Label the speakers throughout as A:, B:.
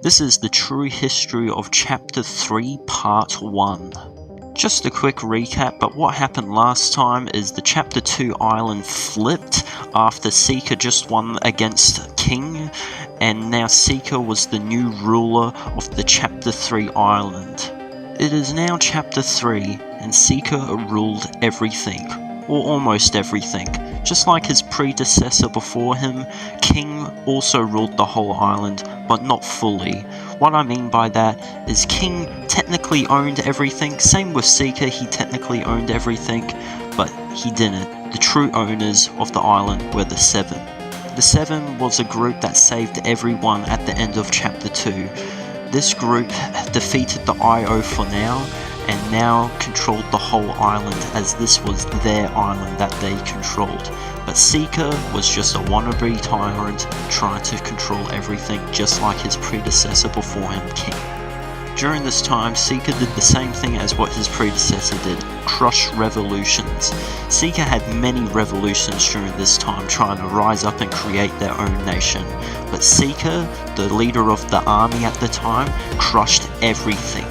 A: This is the true history of Chapter 3, Part 1. Just a quick recap, but what happened last time is the Chapter 2 island flipped after Seeker just won against King, and now Seeker was the new ruler of the Chapter 3 island. It is now Chapter 3, and Seeker ruled everything, or almost everything. Just like his predecessor before him, King also ruled the whole island, but not fully. What I mean by that is King technically owned everything, same with Seeker, he technically owned everything, but he didn't. The true owners of the island were the Seven. The Seven was a group that saved everyone at the end of Chapter 2. This group defeated the IO for now, and now controlled the whole island, as this was their island that they controlled. But Seeker was just a wannabe tyrant trying to control everything, just like his predecessor before him, King. During this time, Seeker did the same thing as what his predecessor did, crush revolutions. Seeker had many revolutions during this time, trying to rise up and create their own nation. But Seeker, the leader of the army at the time, crushed everything.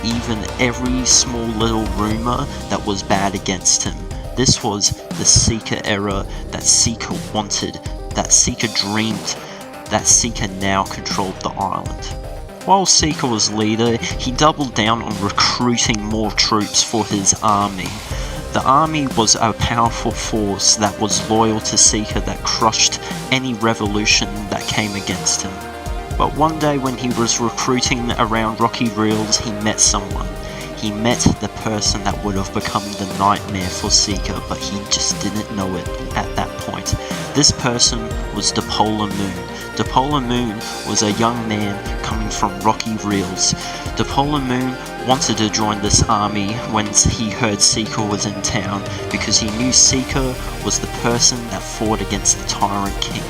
A: Even every small little rumor that was bad against him. This was the Seeker era that Seeker wanted, that Seeker dreamed, that Seeker now controlled the island. While Seeker was leader, he doubled down on recruiting more troops for his army. The army was a powerful force that was loyal to Seeker, that crushed any revolution that came against him. But one day when he was recruiting around Rocky Reels, he met someone. He met the person that would have become the nightmare for Seeker, but he just didn't know it at that point. This person was the Polar Moon. The Polar Moon was a young man coming from Rocky Reels. The Polar Moon wanted to join this army when he heard Seeker was in town, because he knew Seeker was the person that fought against the Tyrant King.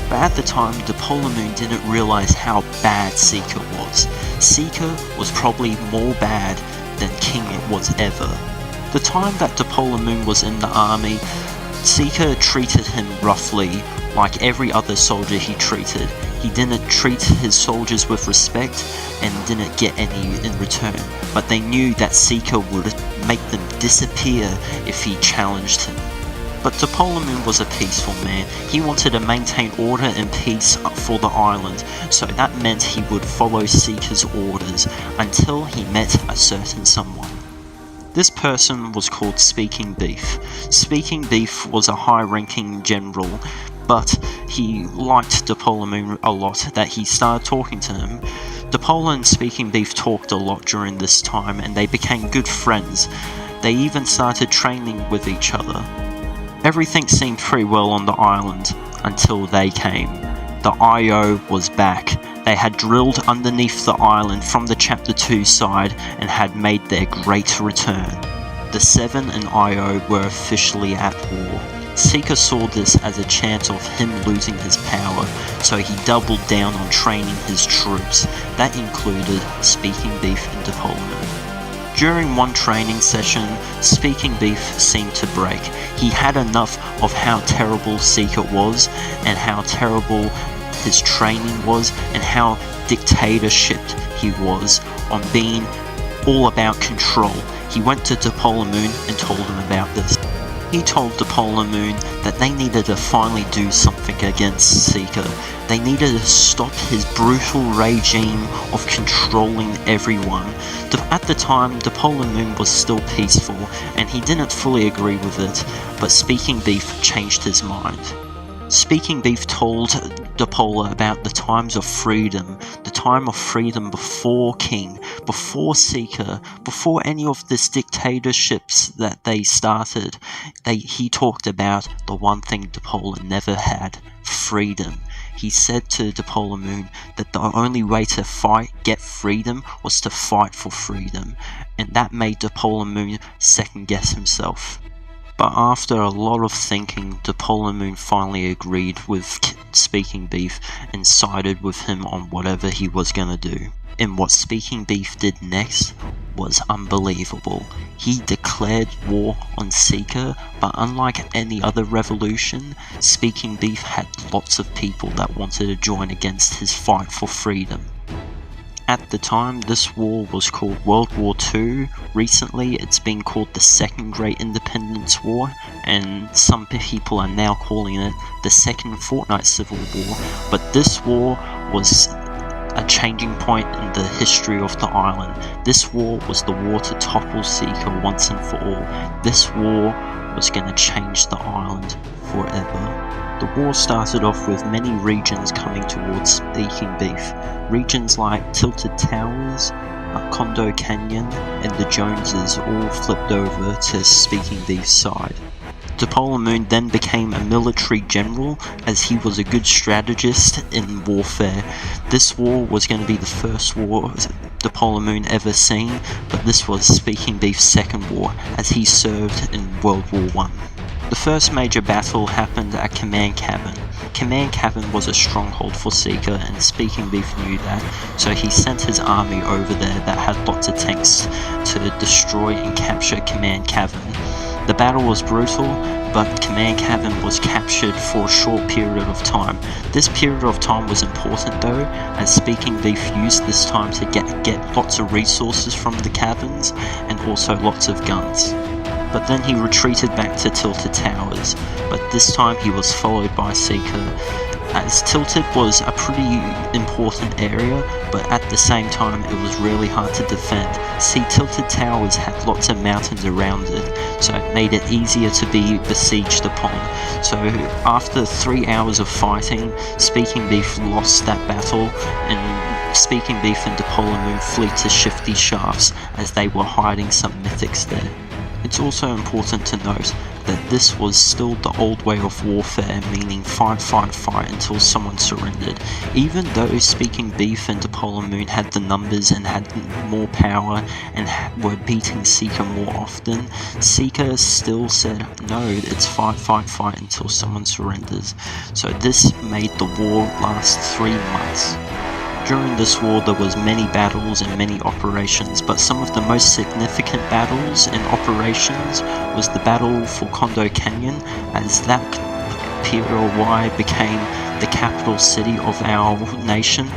A: But at the time, the Polar Moon didn't realize how bad Seeker was. Seeker was probably more bad than King was ever. The time that the Polar Moon was in the army, Seeker treated him roughly, like every other soldier he treated. He didn't treat his soldiers with respect and didn't get any in return. But they knew that Seeker would make them disappear if he challenged him. But the Polar Moon was a peaceful man. He wanted to maintain order and peace for the island, so that meant he would follow Seeker's orders until he met a certain someone. This person was called Speaking Beef. Speaking Beef was a high-ranking general, but he liked the Polar Moon a lot, that he started talking to him. The Polar and Speaking Beef talked a lot during this time, and they became good friends. They even started training with each other. Everything seemed pretty well on the island, until they came. The IO was back. They had drilled underneath the island from the Chapter 2 side and had made their great return. The Seven and IO were officially at war. Seeker saw this as a chance of him losing his power, so he doubled down on training his troops. That included Speaking Beef and the Polar Moon. During one training session, Speaking Beef seemed to break. He had enough of how terrible Seeker was, and how terrible his training was, and how dictatorship he was on being all about control. He went to the Polar Moon and told him about this. He told the Polar Moon that they needed to finally do something against Seeker. They needed to stop his brutal regime of controlling everyone. At the time, the Polar Moon was still peaceful, and he didn't fully agree with it, but Speaking Beef changed his mind. Speaking Beef told the Polar about the times of freedom, the time of freedom before King, before Seeker, before any of this dictatorships that they started. He talked about the one thing the Polar never had, freedom. He said to the Polar Moon that the only way to get freedom was to fight for freedom, and that made the Polar Moon second guess himself. But after a lot of thinking, the Polar Moon finally agreed with Speaking Beef and sided with him on whatever he was gonna do. And what Speaking Beef did next was unbelievable. He declared war on Seeker, but unlike any other revolution, Speaking Beef had lots of people that wanted to join against his fight for freedom. At the time, this war was called World War II. Recently, it's been called the Second Great Independence War, and some people are now calling it the Second Fortnite Civil War. But this war was a changing point in the history of the island. This war was the war to topple Seeker once and for all. This war was going to change the island forever. The war started off with many regions coming towards Speaking Beef. Regions like Tilted Towers, Condo Canyon, and the Joneses all flipped over to Speaking Beef's side. DePolemoon then became a military general, as he was a good strategist in warfare. This war was going to be the first war DePolemoon ever seen, but this was Speaking Beef's second war, as he served in World War I. The first major battle happened at Command Cavern. Command Cavern was a stronghold for Seeker, and Speaking Beef knew that, so he sent his army over there that had lots of tanks to destroy and capture Command Cavern. The battle was brutal, but Command Cavern was captured for a short period of time. This period of time was important though, as Speaking Beef used this time to get lots of resources from the caverns, and also lots of guns. But then he retreated back to Tilted Towers, but this time he was followed by Seeker, as Tilted was a pretty important area, but at the same time it was really hard to defend. See, Tilted Towers had lots of mountains around it, so it made it easier to be besieged upon. So after 3 hours of fighting, Speaking Beef lost that battle, and Speaking Beef and DePolemoon flee to Shifty Shafts, as they were hiding some mythics there. It's also important to note that this was still the old way of warfare, meaning fight until someone surrendered. Even though Speaking Beef and DePolemoon had the numbers and had more power and were beating Seeker more often, Seeker still said, no, it's fight until someone surrenders. So this made the war last 3 months. During this war there was many battles and many operations, but some of the most significant battles and operations was the battle for Condo Canyon, as that POY became the capital city of our nation,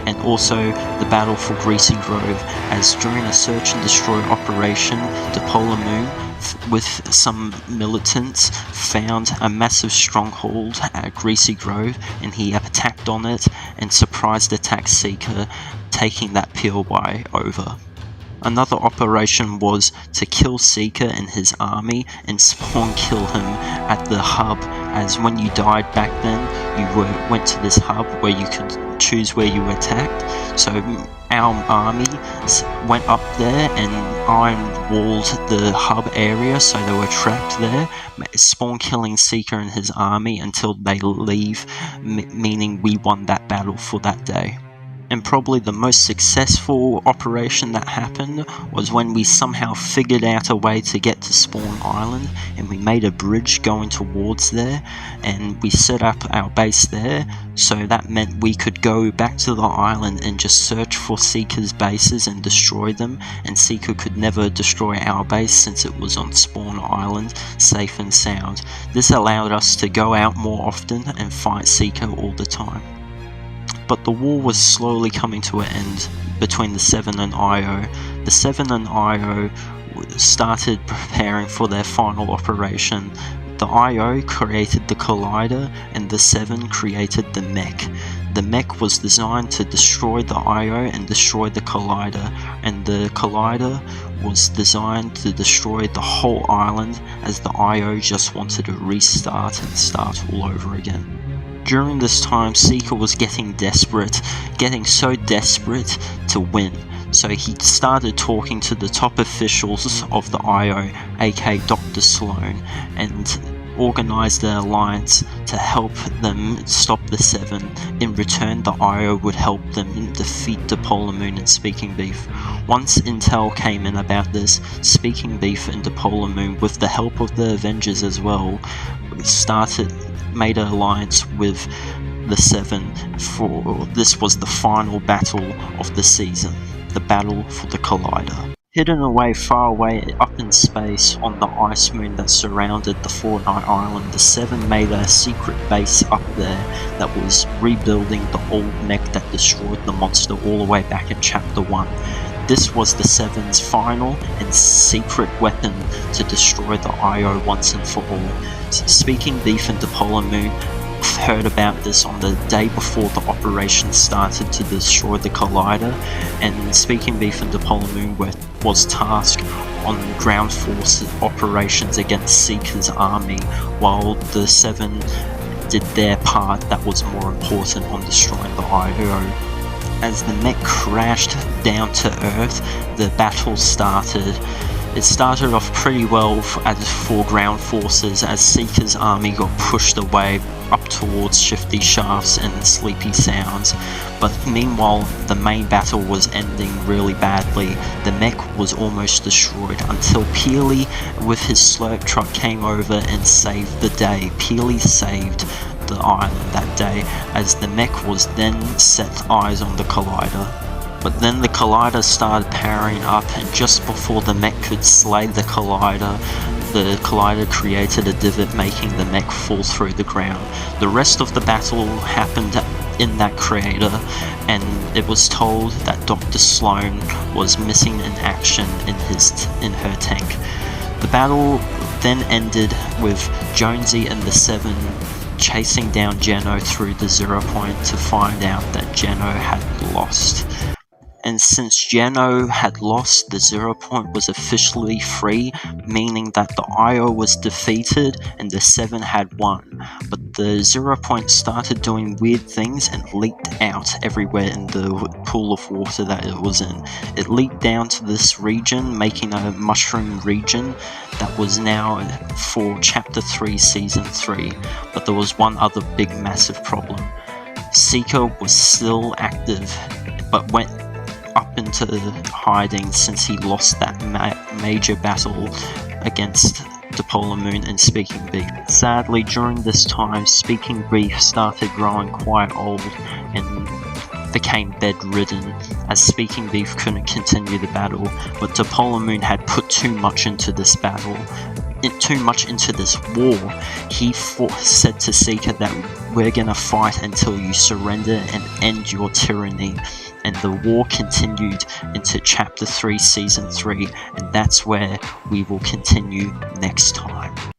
A: and also the battle for Greasy Grove, as during a search and destroy operation, DePolemoon with some militants found a massive stronghold at Greasy Grove, and he attacked on it and surprised attacked Seeker, taking that POY over. Another operation was to kill Seeker and his army and spawn kill him at the hub, as when you died back then you went to this hub where you could choose where you attacked. So our army went up there and iron walled the hub area, so they were trapped there, spawn killing Seeker and his army until they leave, meaning we won that battle for that day. And probably the most successful operation that happened was when we somehow figured out a way to get to Spawn Island, and we made a bridge going towards there, and we set up our base there, so that meant we could go back to the island and just search for Seeker's bases and destroy them, and Seeker could never destroy our base since it was on Spawn Island, safe and sound. This allowed us to go out more often and fight Seeker all the time. But the war was slowly coming to an end between the Seven and Io. The Seven and Io started preparing for their final operation. The Io created the Collider, and the Seven created the Mech. The Mech was designed to destroy the Io and destroy the Collider, and the Collider was designed to destroy the whole island, as the Io just wanted to restart and start all over again. During this time, Seeker was getting so desperate to win, so he started talking to the top officials of the IO, aka Dr. Sloan, and organized an alliance to help them stop the Seven. In return, the IO would help them defeat DePolemoon and Speaking Beef. Once intel came in about this, Speaking Beef and DePolemoon, with the help of the Avengers as well, made an alliance with the Seven. For this was the final battle of the season, the battle for the Collider. Hidden away far away up in space on the ice moon that surrounded the Fortnite Island, the Seven made a secret base up there that was rebuilding the old mech that destroyed the monster all the way back in Chapter 1. This was the Seven's final and secret weapon to destroy the IO once and for all. Speaking Beef and Dipolar Moon heard about this on the day before the operation started to destroy the Collider, and Speaking Beef and Dipolar Moon was tasked on ground force operations against Seeker's army, while the Seven did their part that was more important on destroying the IO. As the mech crashed down to Earth, the battle started. It started off pretty well for ground forces as Seeker's army got pushed away up towards Shifty Shafts and Sleepy Sounds, but meanwhile the main battle was ending really badly. The mech was almost destroyed until Peely with his slurp truck came over and saved the day. Peely saved the island that day as the mech was then set eyes on the Collider. But then the Collider started powering up, and just before the mech could slay the Collider created a divot, making the mech fall through the ground. The rest of the battle happened in that crater, and it was told that Dr. Sloan was missing in action in her tank. The battle then ended with Jonesy and the Seven chasing down Geno through the 0 point to find out that Geno had lost. And since Geno had lost, the 0 point was officially free, meaning that the IO was defeated and the 7 had won. But the 0 point started doing weird things and leaked out everywhere in the pool of water that it was in. It leaked down to this region, making a mushroom region that was now for Chapter 3 Season 3. But there was one other big massive problem. Seeker was still active, but went up into hiding since he lost that major battle against Dipolar Moon and Speaking Beef. Sadly, during this time, Speaking Beef started growing quite old and became bedridden as Speaking Beef couldn't continue the battle, but Dipolar Moon had put too much into this battle. Too much into this war. He said to Seeker that we're gonna fight until you surrender and end your tyranny. And the war continued into Chapter 3 Season 3, and that's where we will continue next time.